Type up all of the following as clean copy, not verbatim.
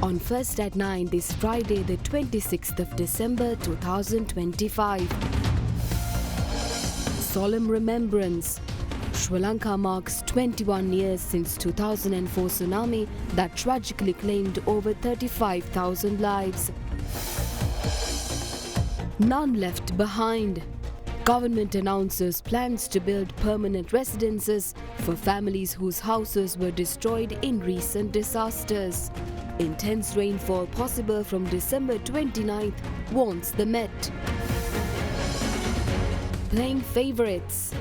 on First at 9 this Friday, the 26th of December 2025. Solemn remembrance. Sri Lanka marks 21 years since 2004 tsunami that tragically claimed over 35,000 lives. None left behind. Government announces plans to build permanent residences for families whose houses were destroyed in recent disasters. Intense rainfall possible from December 29th, warns the Met. Playing favourites.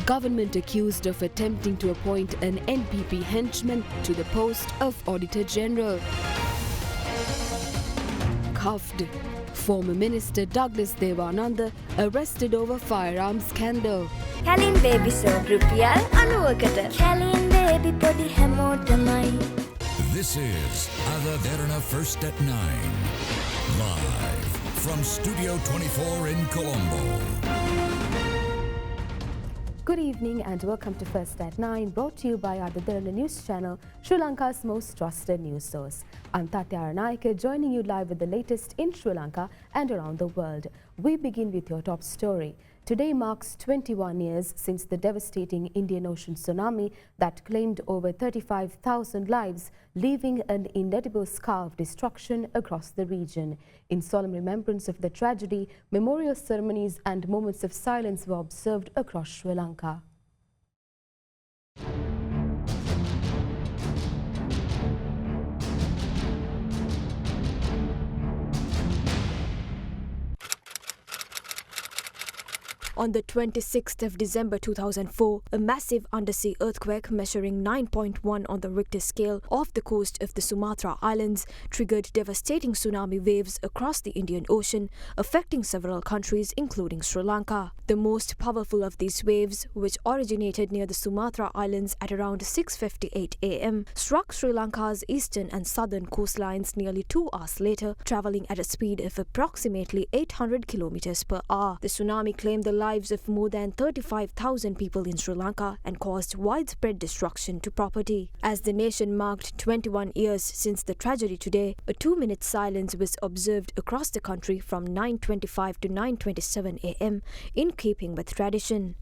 Government accused of attempting to appoint an NPP henchman to the post of Auditor General. Cuffed. Former Minister Douglas Devananda arrested over firearms scandal. Kalin baby so rupial anuwakata. Kalin baby podi hamotamai. This is Derana First at 9. Live from Studio 24 in Colombo. Good evening and welcome to First at 9, brought to you by the Derana News Channel, Sri Lanka's most trusted news source. I'm Derana, joining you live with the latest in Sri Lanka and around the world. We begin with your top story. Today marks 21 years since the devastating Indian Ocean tsunami that claimed over 35,000 lives, leaving an indelible scar of destruction across the region. In solemn remembrance of the tragedy, memorial ceremonies and moments of silence were observed across Sri Lanka. On the 26th of December 2004, a massive undersea earthquake measuring 9.1 on the Richter scale off the coast of the Sumatra Islands triggered devastating tsunami waves across the Indian Ocean, affecting several countries including Sri Lanka. The most powerful of these waves, which originated near the Sumatra Islands at around 6:58 am, struck Sri Lanka's eastern and southern coastlines nearly 2 hours later, travelling at a speed of approximately 800 kilometers per hour. The tsunami claimed the lives of more than 35,000 people in Sri Lanka and caused widespread destruction to property. As the nation marked 21 years since the tragedy today, a 2-minute silence was observed across the country from 9:25 to 9:27 am, in keeping with tradition.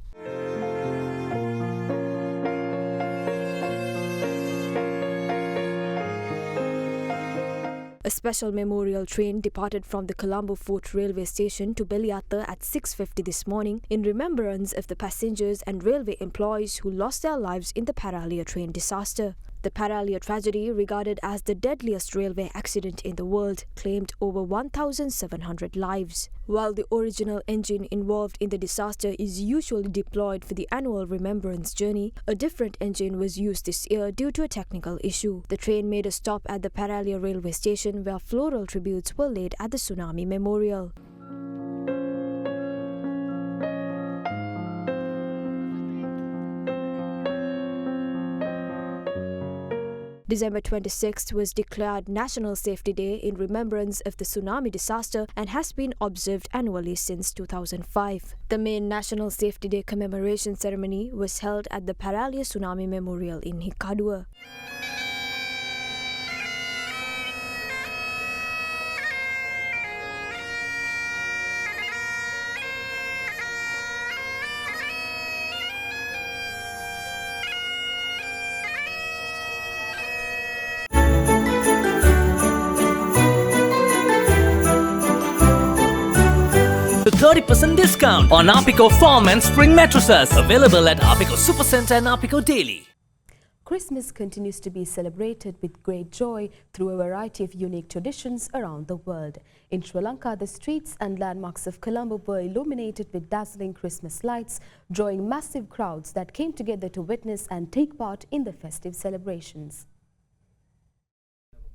A special memorial train departed from the Colombo Fort railway station to Beliata at 6:50 this morning in remembrance of the passengers and railway employees who lost their lives in the Paralia train disaster. The Paralia tragedy, regarded as the deadliest railway accident in the world, claimed over 1,700 lives. While the original engine involved in the disaster is usually deployed for the annual remembrance journey, a different engine was used this year due to a technical issue. The train made a stop at the Paralia railway station where floral tributes were laid at the Tsunami Memorial. December 26th was declared National Safety Day in remembrance of the tsunami disaster and has been observed annually since 2005. The main National Safety Day commemoration ceremony was held at the Paralia Tsunami Memorial in Hikkaduwa. The 30% discount on Apico Foam and Spring mattresses, available at Apico Supercenter and Apico Daily. Christmas continues to be celebrated with great joy through a variety of unique traditions around the world. In Sri Lanka, the streets and landmarks of Colombo were illuminated with dazzling Christmas lights, drawing massive crowds that came together to witness and take part in the festive celebrations.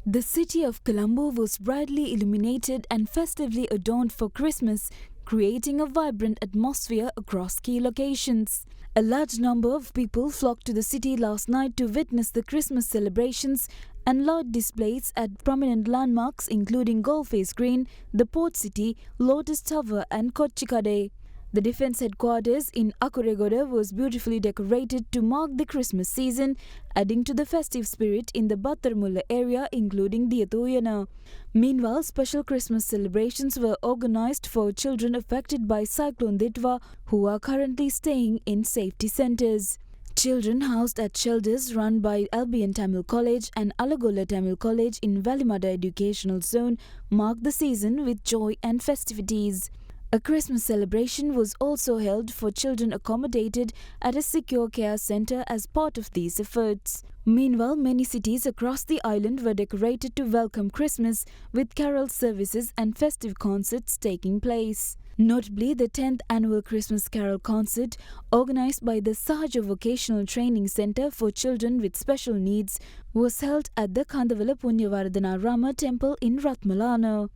The city of Colombo was brightly illuminated and festively adorned for Christmas, creating a vibrant atmosphere across key locations. A large number of people flocked to the city last night to witness the Christmas celebrations and light displays at prominent landmarks including Goldface Green, the Port City, Lotus Tower and Kochikade. The defence headquarters in Akuregoda was beautifully decorated to mark the Christmas season, adding to the festive spirit in the Battarmulla area, including Diyatuyana. Meanwhile, special Christmas celebrations were organised for children affected by Cyclone Ditwa, who are currently staying in safety centres. Children housed at shelters run by Albion Tamil College and Alagola Tamil College in Valimada Educational Zone marked the season with joy and festivities. A Christmas celebration was also held for children accommodated at a secure care centre as part of these efforts. Meanwhile, many cities across the island were decorated to welcome Christmas, with carol services and festive concerts taking place. Notably, the 10th annual Christmas Carol concert, organised by the Sahaja Vocational Training Centre for Children with Special Needs, was held at the Kandavala Punyavardhana Rama Temple in Ratmalana.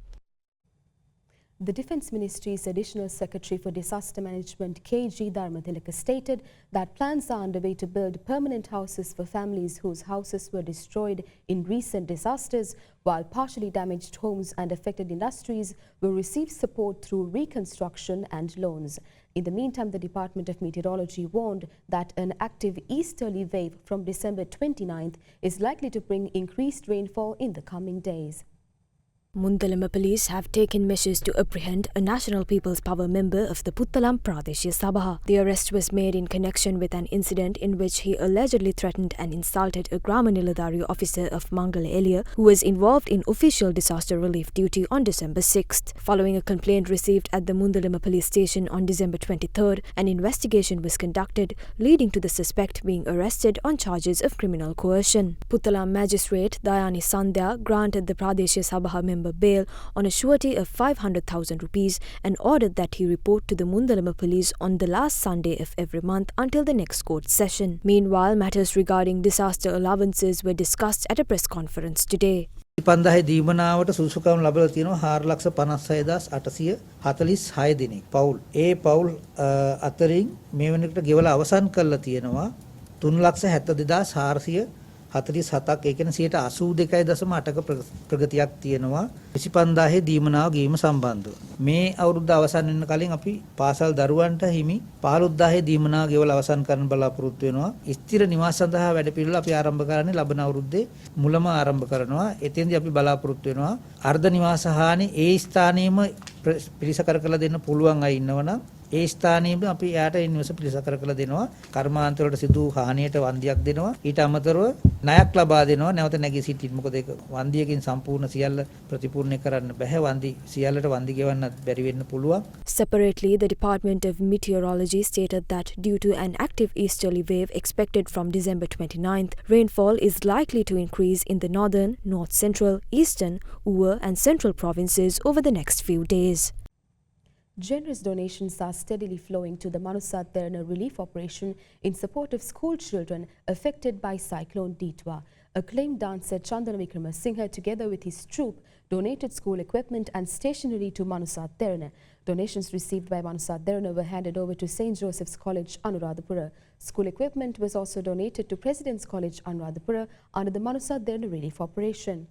The Defence Ministry's Additional Secretary for Disaster Management K.G. Dharmatilaka stated that plans are underway to build permanent houses for families whose houses were destroyed in recent disasters, while partially damaged homes and affected industries will receive support through reconstruction and loans. In the meantime, the Department of Meteorology warned that an active easterly wave from December 29th is likely to bring increased rainfall in the coming days. Mundalama police have taken measures to apprehend a National People's Power member of the Puttalam Pradeshya Sabha. The arrest was made in connection with an incident in which he allegedly threatened and insulted a Grama Niladhari officer of Mangala area who was involved in official disaster relief duty on December 6th. Following a complaint received at the Mundalama police station on December 23rd, an investigation was conducted, leading to the suspect being arrested on charges of criminal coercion. Puttalam magistrate Dayani Sandhya granted the Pradeshya Sabha member bail on a surety of 500,000 rupees and ordered that he report to the Mundalama police on the last Sunday of every month until the next court session. Meanwhile, matters regarding disaster allowances were discussed at a press conference today. 5000 දීමනාවට සුසුකම් ලැබලා තියෙනවා 4,56,846 දිනක්. පවුල් ඒ පවුල් අතරින් මේ වෙනකොට ගෙවලා අවසන් කරලා තියෙනවා 3,72,447ක්. ඒ කියන්නේ 82.8ක ප්‍රගතියක් තියෙනවා 25000 දීමනාව ගීම සම්බන්ධව. මේ අවුරුද්ද අවසන් වෙන කලින් අපි පාසල් දරුවන්ට හිමි 15000 දීමනාව ගෙවලා අවසන් කරන්න බලාපොරොත්තු වෙනවා. ස්ථිර නිවාස සඳහා වැඩපිළිවෙල අපි ආරම්භ කරන්නේ ලබන අවුරුද්දේ මුලම ආරම්භ කරනවා. එතෙන්දී අපි බලාපොරොත්තු වෙනවා අර්ධ නිවාස හානි ඒ ස්ථානයේම පිළිසකර කරලා දෙන්න පුළුවන් අය ඉන්නවනම් ඒ ස්ථානයේම අපි යාට නිවස පිළිසකර කරලා දෙනවා. කර්මාන්තවලට සිදු හානියට වන්දියක් දෙනවා. ඊට අමතරව ණයක් ලබා දෙනවා. නැවත නැගී සිටින්න. මොකද ඒක වන්දියකින් සම්පූර්ණ සියල්ල ප්‍රතිපූර්ණ කරන්න බෑ. වන්දි සියල්ලට වන්දි ගෙවන්නත් බැරි වෙන්න පුළුවන්. Separately, the Department of Meteorology stated that due to an active easterly wave expected from December 29th, rainfall is likely to increase in the northern, north central, eastern, Uwa and central provinces over the next few days. Generous donations are steadily flowing to the Manusat Derana relief operation in support of school children affected by Cyclone Ditwa. Acclaimed dancer Chandana Vikramasinghe, together with his troupe, donated school equipment and stationery to Manusat Derana. Donations received by Manusat Derana were handed over to St. Joseph's College, Anuradhapura. School equipment was also donated to President's College, Anuradhapura, under the Manusat Derana relief operation.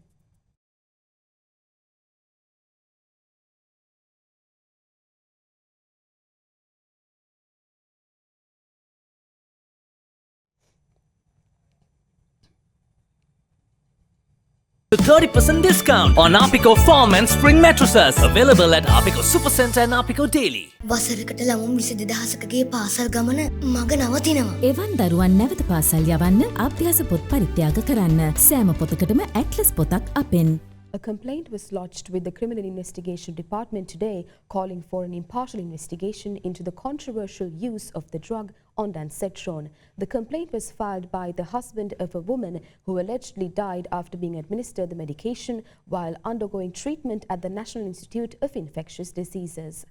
The 30% discount on Apico Farm and Spring mattresses available at Apico Supercenter and Apico Daily. වසරකට ළමුන් 22000කගේ පාසල් ගමන මග නවතිනවා. එවන් දරුවන් නැවත පාසල් යවන්න අභ්‍යාස පොත් පරිත්‍යාග කරන්න. සෑම පොතකටම ඇට්ලස් පොතක් අපෙන්. A complaint was lodged with the Criminal Investigation Department today, calling for an impartial investigation into the controversial use of the drug ondansetron. The complaint was filed by the husband of a woman who allegedly died after being administered the medication while undergoing treatment at the National Institute of Infectious Diseases.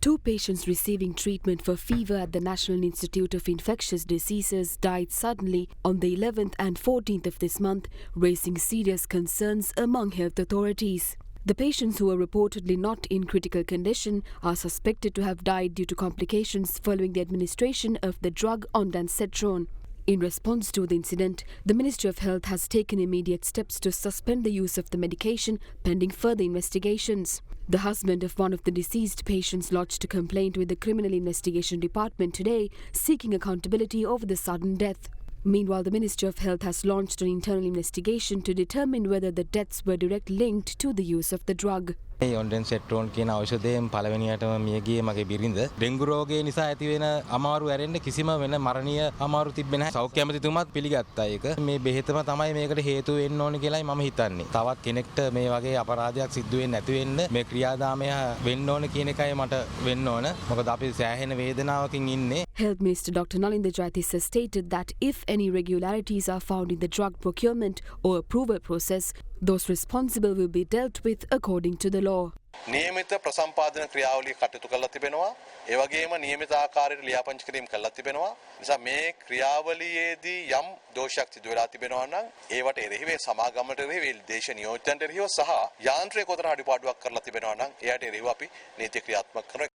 2 patients receiving treatment for fever at the National Institute of Infectious Diseases died suddenly on the 11th and 14th of this month, raising serious concerns among health authorities. The patients, who were reportedly not in critical condition, are suspected to have died due to complications following the administration of the drug ondansetron. In response to the incident, the Ministry of Health has taken immediate steps to suspend the use of the medication pending further investigations. The husband of one of the deceased patients lodged a complaint with the Criminal Investigation Department today, seeking accountability over the sudden death. Meanwhile, the Ministry of Health has launched an internal investigation to determine whether the deaths were directly linked to the use of the drug. ඔන්ඩෙන් සෙට්‍රෝන් කියන ඖෂධයෙන් පළවෙනියටම මිය ගියේ මගේ බිරිඳ. Dengue රෝගය නිසා ඇති වෙන අමාරු ඇරෙන්න කිසිම වෙන මරණීය අමාරු තිබෙන්නේ නැහැ. සෞඛ්‍ය ඇමතිතුමාත් පිළිගත්තා ඒක. මේ බෙහෙතම තමයි මේකට හේතු වෙන්න ඕනේ කියලායි මම හිතන්නේ. තවත් කෙනෙක්ට මේ වගේ අපරාධයක් සිද්ධ වෙන්නේ නැති වෙන්න මේ ක්‍රියාදාමය වෙන්න ඕනේ කියන එකයි මට වෙන්න ඕන. මොකද අපි සෑහෙන වේදනාවකින් ඉන්නේ. Health Minister Dr. Nalinda Jayatissa has stated that if any irregularities are found in the drug procurement or approval process, those responsible will be dealt with according to the law. නියමිත ප්‍රසම්පාදන ක්‍රියාවලිය කටයුතු කරලා තිබෙනවා. ඒ වගේම නියමිත ආකාරයට ලියාපදිංචි කිරීම කරලා තිබෙනවා. නිසා මේ ක්‍රියාවලියේදී යම් දෝෂයක් සිදු වෙලා තිබෙනවා නම් ඒවට එරෙහිව සමාගමට එරෙහිව දේශ නියෝජනයට එරෙහිව සහ යාන්ත්‍රයේ කොතන අඩුපාඩුවක් කරලා තිබෙනවා නම් එයට එරෙහිව අපි නීති ක්‍රියාත්මක කරනවා.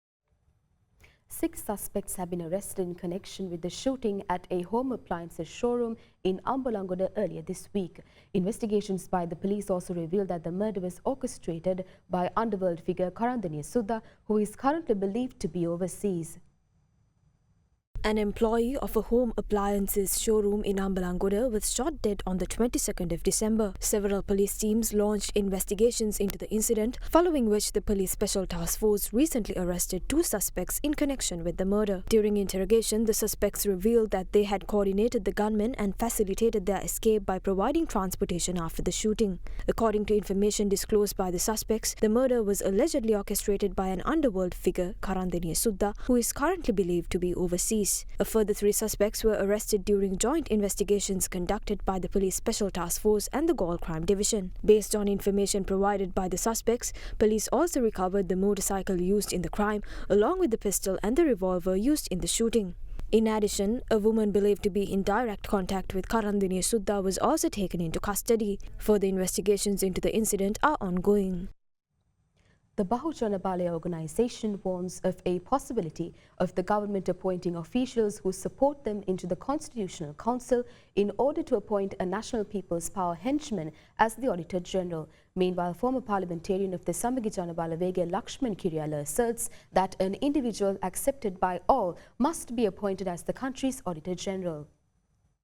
6 suspects have been arrested in connection with the shooting at a home appliances showroom in Ambalangoda earlier this week. Investigations by the police also revealed that the murder was orchestrated by underworld figure Karandaniya Sudha, who is currently believed to be overseas. An employee of a home appliances showroom in Ambalangoda was shot dead on the 22nd of December. Several police teams launched investigations into the incident, following which the police special task force recently arrested 2 suspects in connection with the murder. During interrogation, the suspects revealed that they had coordinated the gunmen and facilitated their escape by providing transportation after the shooting. According to information disclosed by the suspects, the murder was allegedly orchestrated by an underworld figure, Karandaniya Sudha, who is currently believed to be overseas. A further 3 suspects were arrested during joint investigations conducted by the Police Special Task Force and the Gaol Crime Division. Based on information provided by the suspects, police also recovered the motorcycle used in the crime, along with the pistol and the revolver used in the shooting. In addition, a woman believed to be in direct contact with Karandaniya Sudha was also taken into custody. Further investigations into the incident are ongoing. The Bahujana Balaya organization warns of a possibility of the government appointing officials who support them into the Constitutional Council in order to appoint a National People's Power henchman as the Auditor General. Meanwhile, former parliamentarian of the Samagijana Balawege Lakshman Kiryala asserts that an individual accepted by all must be appointed as the country's Auditor General.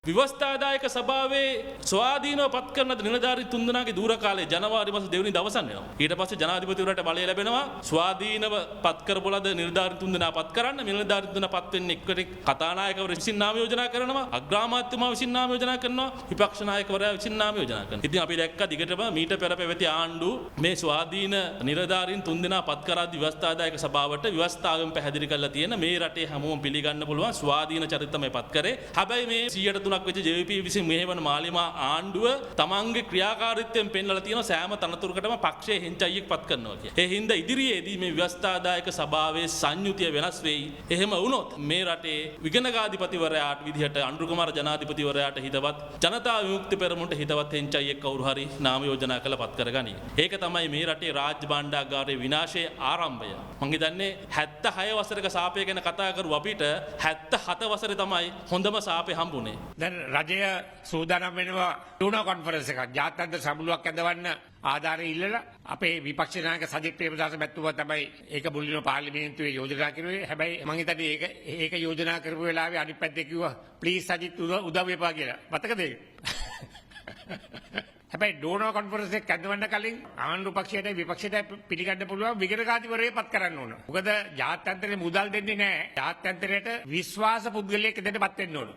විවස්ථාදායක සභාවේ ස්වාධීනව පත් කරන නිලධාරී තුන්දෙනාගේ දූර කාලේ ජනවාරි මාස 2 වෙනිදා අවසන් වෙනවා. ඊට පස්සේ ජනාධිපතිවරයාට බලය ලැබෙනවා ස්වාධීනව පත් කරපොලද නිලධාරී තුන්දෙනා පත් කරන්න. මේ නිලධාරී තුන්දෙනා පත් වෙන්නේ එක්ක කතානායකවරු විසින් නාම යෝජනා කරනවා. අග්‍රාමාත්‍යතුමා විසින් නාම යෝජනා කරනවා. විපක්ෂ නායකවරයා විසින් නාම යෝජනා කරනවා. ඉතින් අපි දැක්ක දිගටම මීට පෙර පැවති ආණ්ඩු මේ ස්වාධීන නිලධාරීන් තුන්දෙනා පත් කරද්දී විවස්ථාදායක සභාවට විවස්ථාවෙන් පැහැදිලි කරලා තියෙන මේ රටේ හැමෝම පිළිගන්න පුළුවන් ස්වාධීන චරිත තමයි පත් කරේ. හැබැයි මේ 103 වෙච්ච JVP විසින් මෙහෙවන මාලිමා ආණ්ඩුව තමන්ගේ ක්‍රියාකාරීත්වයෙන් පෙන්වලා තියෙන සෑම තනතුරකටම පක්ෂයේ හෙන්චයියෙක් පත් කරනවා කියලා. ඒ හින්දා ඉදිරියේදී මේ ව්‍යවස්ථාදායක සභාවේ සංයුතිය වෙනස් වෙයි. එහෙම වුණොත් මේ රටේ විගණකාධිපතිවරයාට විදිහට අනුරු කුමාර ජනාධිපතිවරයාට හිතවත් ජනතා විමුක්ති පෙරමුණට හිතවත් හෙන්චයියෙක් කවුරු හරි නාම යෝජනා කළ පත් කරගනි. ඒක තමයි මේ රටේ රාජ්‍ය භාණ්ඩාගාරයේ විනාශයේ ආරම්භය. මම හිතන්නේ 76 වසරක සාපය ගැන කතා කරු අපිට 77 වසරේ තමයි හොඳම සාපේ හම්බුනේ. දැන් රජය සූදානම් වෙනවා ටූනෝ කොන්ෆරන්ස් එකක් ජාත්‍යන්තර සමුළුවක් ඇඳවන්න ආධාරය ඉල්ලලා අපේ විපක්ෂ නායක සජිත් ප්‍රේමදාස මැතිතුමා තමයි ඒක මුලින්ම පාර්ලිමේන්තුවේ යෝජනා කරුවේ. හැබැයි මම හිතන්නේ ඒක යෝජනා කරපු වෙලාවේ අනිත් පැත්තේ කිව්වා ප්ලීස් සජිත් උදව් වෙපා කියලා. මතකද ඒක? හැබැයි ඩෝනෝ කොන්ෆරන්ස් එක ඇඳවන්න කලින් ආණ්ඩු පක්ෂයට විපක්ෂයට පිළිගන්න පුළුවන් විගණකාධිපතිවරයෙක් පත් කරන්න ඕන. මොකද ජාත්‍යන්තරේ මුදල් දෙන්නේ නැහැ. ජාත්‍යන්තරයට විශ්වාස පුද්ගලයෙක් දෙන්නපත් වෙන්න ඕන.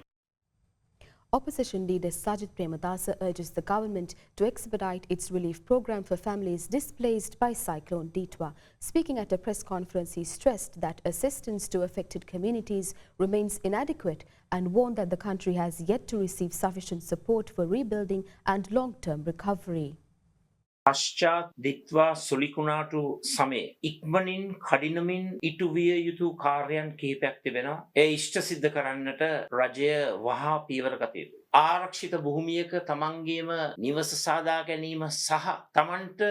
Opposition leader Sajid Premadasa urges the government to expedite its relief program for families displaced by Cyclone Ditwa. Speaking at a press conference, he stressed that assistance to affected communities remains inadequate and warned that the country has yet to receive sufficient support for rebuilding and long-term recovery. පශ්චාත් දිත්වා සුලිකුණාටු සමයේ ඉක්මනින් කඩිනමින් ඉටුවිය යුතු කාර්යයන් කිහිපයක් තිබෙනවා. ඒ ඉෂ්ට සිද්ධ කරන්නට රජය වහා පියවර ගත යුතුයි. ආරක්ෂිත භූමියක තමන්ගේම නිවස සාදා ගැනීම සහ තමන්ට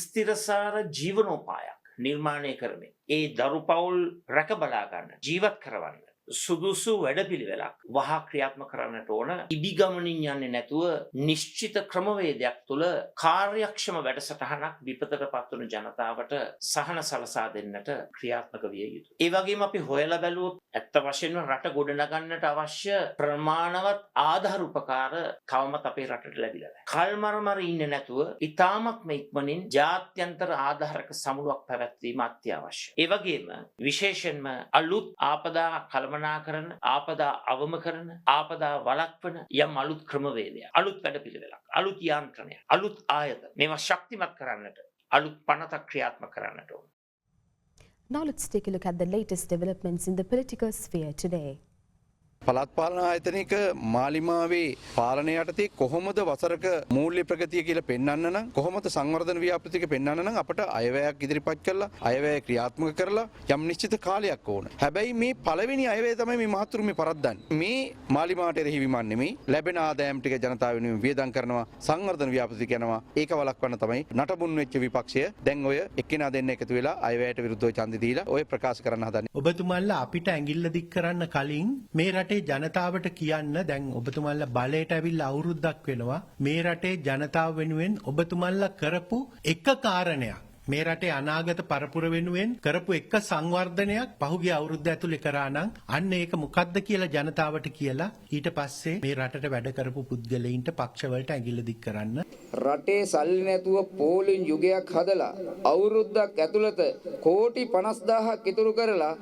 ස්ථිරසාර ජීවනෝපායක් නිර්මාණය කරමින් ඒ දරු පවුල් රැක බලා ගන්න ජීවත් කරවන්න සුදුසු වැඩපිළිවෙලක් වහා ක්‍රියාත්මක කරන්නට ඕන. ඉබිගමනින් යන්නේ නැතුව නිශ්චිත ක්‍රමවේදයක් තුළ කාර්යක්ෂම වැඩසටහනක් විපතට පත්වන ජනතාවට සහන සලසා දෙන්නට ක්‍රියාත්මක විය යුතුයි. ඒ වගේම අපි හොයලා බැලුවොත් ඇත්ත වශයෙන්ම රට ගොඩනගන්නට අවශ්‍ය ප්‍රමාණවත් ආධාර උපකාර තවමත් අපේ රටට ලැබිලා නැහැ. කල්මරමර ඉන්නේ නැතුව ඉතාමත්ම ඉක්මනින් ජාත්‍යන්තර ආධාරක සමුළුවක් පැවැත්වීම අත්‍යවශ්‍යයි. ඒ වගේම විශේෂයෙන්ම අලුත් ආපදා කළමනාකරන, ආපදා අවම කරන, ආපදා වළක්වන යම් අලුත් ක්‍රමවේදයක්, අලුත් වැඩපිළිවෙලක්, අලුත් යාන්ත්‍රණයක්, අලුත් ආයතන මේවා ශක්තිමත් කරන්නට, අලුත් පනතක් ක්‍රියාත්මක කරන්නට ඕන. Now let's take a look at the latest developments in the political sphere today. පළාත් පාලන ආයතනයක මාලිමාවේ පාලනය යටතේ කොහොමද වසරක මූල්‍ය ප්‍රගතිය කියලා පෙන්වන්න නම් කොහොමද සංවර්ධන ව්‍යාපෘතික පෙන්වන්න නම් අපට අයවැයක් ඉදිරිපත් කරලා අයවැය ක්‍රියාත්මක කරලා යම් නිශ්චිත කාලයක් ඕන. හැබැයි මේ පළවෙනි අයවැය තමයි මේ මහතුරු මේ පරද්දන්නේ. මේ මාලිමාවට එරෙහි විමන් නෙමෙයි ලැබෙන ආදායම් ටික ජනතාව වෙනුවෙන් වියදම් කරනවා සංවර්ධන ව්‍යාපෘතික යනවා. ඒක වළක්වන්න තමයි නටබුන් වෙච්ච විපක්ෂය දැන් ඔය එක්කෙනා දෙන්න එකතු වෙලා අයවැයට විරුද්ධව ඡන්දය දීලා ඔය ප්‍රකාශ කරන්න හදන්නේ. ඔබතුමාලා අපිට ඇඟිල්ල දික් කරන්න කලින් මේ රටේ ජනතාවට කියන්න දැන් ඔබතුමාලා බලයට ඇවිල්ලා අවුරුද්දක් වෙනවා මේ රටේ ජනතාව වෙනුවෙන් ඔබතුමාලා කරපු එක කාරණයක් මේ රටේ අනාගත පරපුර වෙනුවෙන් කරපු එක සංවර්ධනයක් පහුගිය අවුරුද්ද ඇතුලේ කරා නම් අන්න ඒක මොකක්ද කියලා ජනතාවට කියලා ඊට පස්සේ මේ රටට වැඩ කරපු පුද්ගලයින්ට පක්ෂවලට ඇඟිල්ල දික් කරන්න. රටේ සල්ලි නැතුව පෝලිං යුගයක් හදලා අවුරුද්දක් ඇතුළත කෝටි 50000ක් ඉතුරු කරලා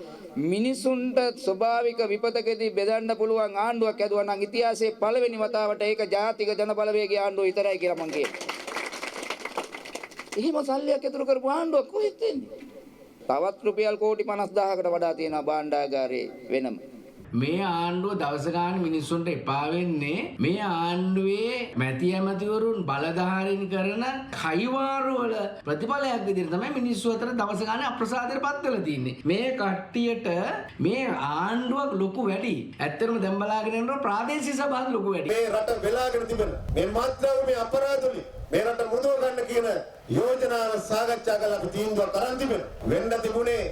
මිනිසුන්ට ස්වභාවික විපතකදී බෙදන්න පුළුවන් ආණ්ඩුවක් ඇදුවා නම් ඉතිහාසයේ පළවෙනි වතාවට ඒක ජාතික ජනබලවේගයේ ආණ්ඩුව විතරයි කියලා මම කියනවා. එහෙම සල්ලියක් ඉතුරු කරපු ආණ්ඩුවක් කොහෙද ඉන්නේ? තවත් රුපියල් කෝටි 50000කට වඩා තියෙනවා භාණ්ඩාගාරයේ වෙනම. මේ ආණ්ඩුව දවස ගාන මිනිස්සුන්ට එපා වෙන්නේ මේ ආණ්ඩුවේ මැති ඇමතිවරුන් බලධාරීන් කරන කයිවාරු වල ප්‍රතිඵලයක් විදිහට තමයි මිනිස්සු අතර දවස ගාන අප්‍රසාදයට පත් වෙලා තින්නේ. මේ කට්ටියට මේ ආණ්ඩුවක් ලොකු වැඩි. ඇත්තටම දැන් බලාගෙන යනකොට ප්‍රාදේශීය සභාවත් ලොකු වැඩි. මේ රට වෙලාගෙන තිබෙන මේ මාත්‍රාව මේ අපරාධවලින් මේ රට මුදව ගන්න කියන යෝජනාව සාකච්ඡා කරලා අපි තීන්දුවක් කරන් තිබෙනවා. වෙන්න තිබුණේ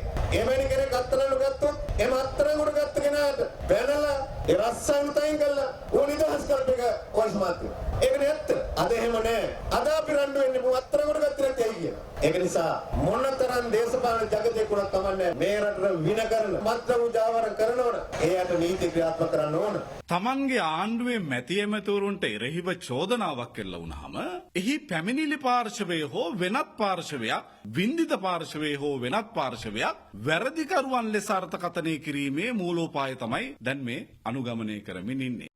එවැනි කෙනෙක් අත්තරලු ගත්තොත් එම අත්තරලුට ගත්ත කෙනාට බැනලා ඒ රස්සායන තයින් කළා ඕන නිදහස් කරපේක වයිස් මාත්‍ය. ඒක නැත්ත. අද එහෙම නැහැ. අද අපි රණ්ඩු වෙන්නේ මු අත්තරලුට ගත්තේ නැති අය කියන. ඒක නිසා මොනතරම් දේශපාලන ජගතේ කුණක් කමන්නේ මේ රටට වින කරන මත්ද්‍රව්‍ය ජාවාර කරනවන එයාට නීති ක්‍රියාත්මක කරන්න ඕන. තමන්ගේ ආණ්ඩුවේ මැති ඇමතිවරුන්ට එරෙහිව චෝදනාවක් එල්ල වුණාම එහි පැමිණිලි පාර්ශවය හෝ වෙනත් පාර්ශවයක් වින්දිත පාර්ශවය හෝ වෙනත් පාර්ශවයක් වැරදිකරුවන් ලෙස අර්ථකථනය කිරීමේ මූලෝපාය තමයි දැන් මේ අනුගමනය කරමින් ඉන්නේ.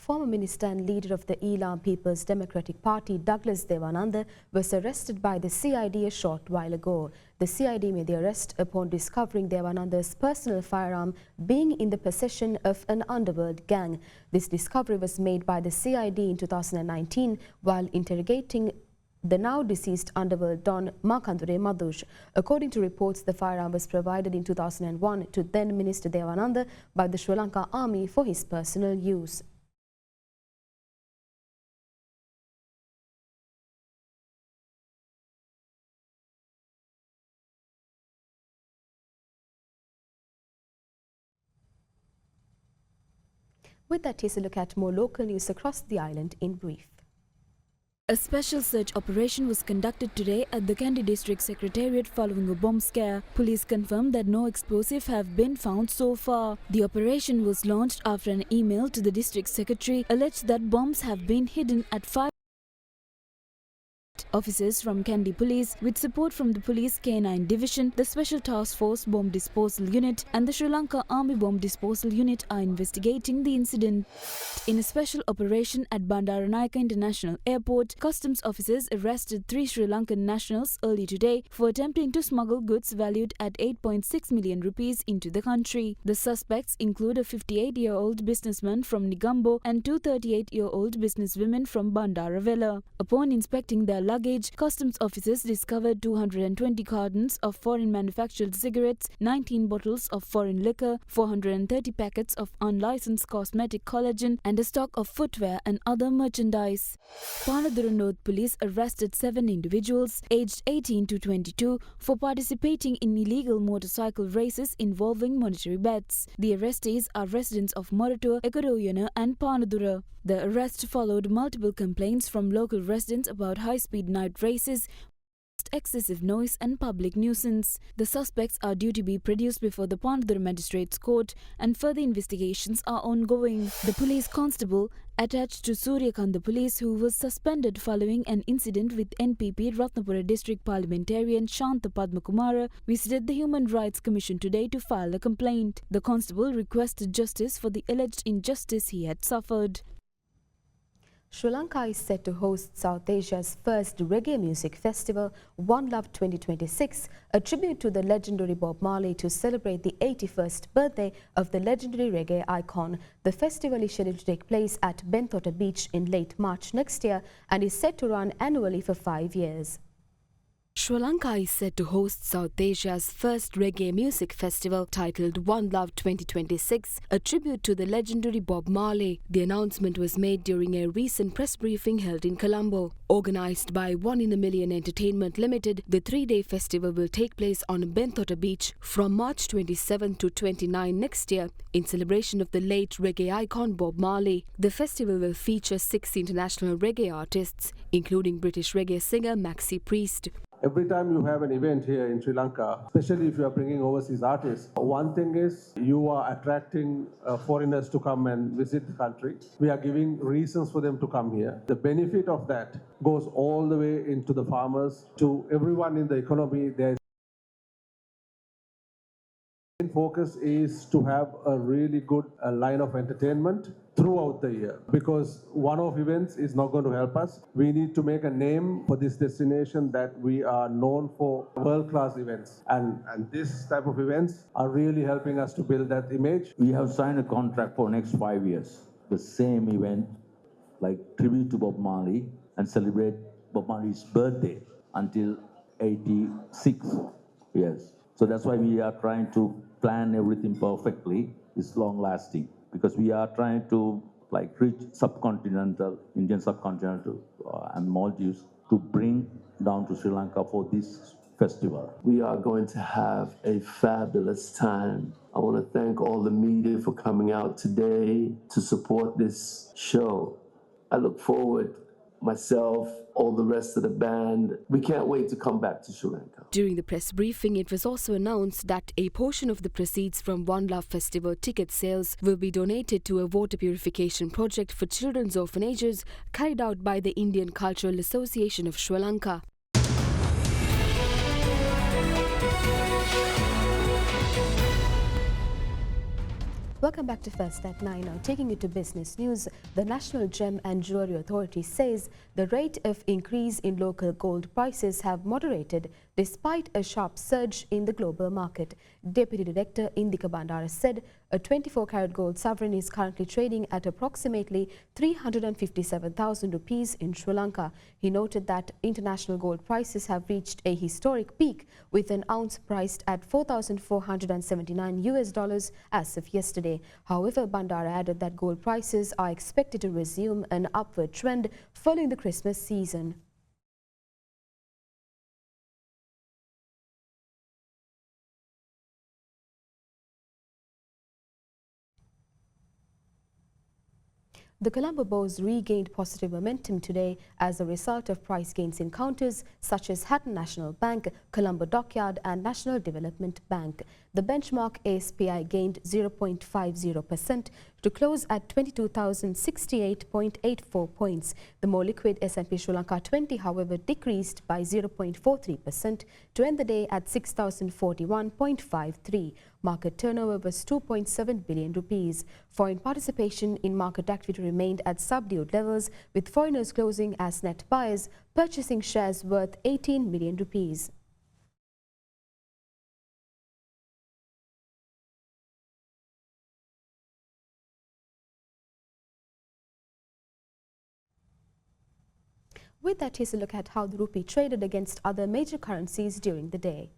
Former Minister and leader of the Elam People's Democratic Party, Douglas Devananda, was arrested by the CID a short while ago. The CID made the arrest upon discovering Devananda's personal firearm being in the possession of an underworld gang. This discovery was made by the CID in 2019 while interrogating the now deceased underworld don Makandure Madhush. According to reports, the firearm was provided in 2001 to then Minister Devananda by the Sri Lanka Army for his personal use. With that, here's a look at more local news across the island in brief. A special search operation was conducted today at the Kandy District Secretariat following a bomb scare. Police confirmed that no explosives have been found so far. The operation was launched after an email to the district secretary alleged that bombs have been hidden at 5 officers from Kandy Police, with support from the Police K9 Division, the Special Task Force Bomb Disposal Unit and the Sri Lanka Army Bomb Disposal Unit are investigating the incident. In a special operation at Bandaranaike International Airport, customs officers arrested 3 Sri Lankan nationals early today for attempting to smuggle goods valued at 8.6 million rupees into the country. The suspects include a 58-year-old businessman from Negombo and 2 38-year-old businesswomen from Bandaravela. Upon inspecting their luggage luggage, customs officers discovered 220 cartons of foreign manufactured cigarettes, 19 bottles of foreign liquor, 430 packets of unlicensed cosmetic collagen, and a stock of footwear and other merchandise. Panadura North Police arrested 7 individuals aged 18 to 22 for participating in illegal motorcycle races involving monetary bets. The arrestees are residents of Moratua, Ekoroyana and Panadura. The arrest followed multiple complaints from local residents about high-speed night races, excessive noise and public nuisance. The suspects are due to be produced before the Panadura Magistrates Court and further investigations are ongoing. The police constable attached to Suryakanda Police, who was suspended following an incident with NPP Ratnapura District Parliamentarian Shanta Padmakumara, visited the Human Rights Commission today to file a complaint. The constable requested justice for the alleged injustice he had suffered. Sri Lanka is set to host South Asia's first reggae music festival, One Love 2026, a tribute to the legendary Bob Marley to celebrate the 81st birthday of the legendary reggae icon. The festival is scheduled to take place at Bentota Beach in late March next year and is set to run annually for 5 years. Sri Lanka is set to host South Asia's first reggae music festival titled One Love 2026, a tribute to the legendary Bob Marley. The announcement was made during a recent press briefing held in Colombo. Organised by One in a Million Entertainment Limited, the 3-day festival will take place on Bentota Beach from March 27 to 29 next year in celebration of the late reggae icon Bob Marley. The festival will feature 6 international reggae artists, including British reggae singer Maxi Priest. Every time you have an event here in Sri Lanka, especially if you are bringing overseas artists, one thing is you are attracting foreigners to come and visit the country. We are giving reasons for them to come here. The benefit of that goes all the way into the farmers, to everyone in the economy. There's main focus is to have a really good line of entertainment throughout the year, because one-off events is not going to help us. We need to make a name for this destination, that we are known for world-class events, and this type of events are really helping us to build that image. We have signed a contract for next 5 years, the same event, like tribute to Bob Marley, and celebrate Bob Marley's birthday until 86 years. So that's why we are trying to plan everything perfectly. It's long lasting, because we are trying to reach Indian subcontinental and Maldives to bring down to Sri Lanka for this festival. We are going to have a fabulous time. I want to thank all the media for coming out today to support this show. I look forward, myself, all the rest of the band. We can't wait to come back to Sri Lanka. During the press briefing, it was also announced that a portion of the proceeds from One Love Festival ticket sales will be donated to a water purification project for children's orphanages carried out by the Indian Cultural Association of Sri Lanka. Welcome back to First at 9. Now taking you to business news, the National Gem and Jewellery Authority says the rate of increase in local gold prices have moderated despite a sharp surge in the global market. Deputy Director Indika Bandara said a 24-carat gold sovereign is currently trading at approximately 357,000 rupees in Sri Lanka. He noted that international gold prices have reached a historic peak, with an ounce priced at $4,479 as of yesterday. However, Bandara added that gold prices are expected to resume an upward trend following the Christmas season. The Colombo Bourse regained positive momentum today as a result of price gains in counters such as Hatton National Bank, Colombo Dockyard and National Development Bank. The benchmark ASPI gained 0.50% to close at 22,068.84 points. The more liquid S&P Sri Lanka 20, however, decreased by 0.43% to end the day at 6,041.53. Market turnover was 2.7 billion rupees. Foreign participation in market activity remained at subdued levels, with foreigners closing as net buyers, purchasing shares worth 18 million rupees. With that, here's a look at how the rupee traded against other major currencies during the day.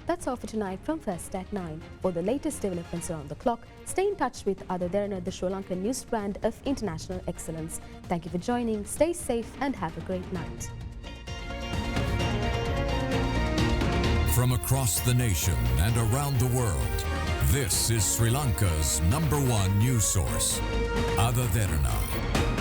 That's all for tonight from First at 9. For the latest developments around the clock, stay in touch with Ada Derana, the Sri Lankan news brand of international excellence. Thank you for joining, stay safe and have a great night. From across the nation and around the world, this is Sri Lanka's #1 news source, Ada Derana.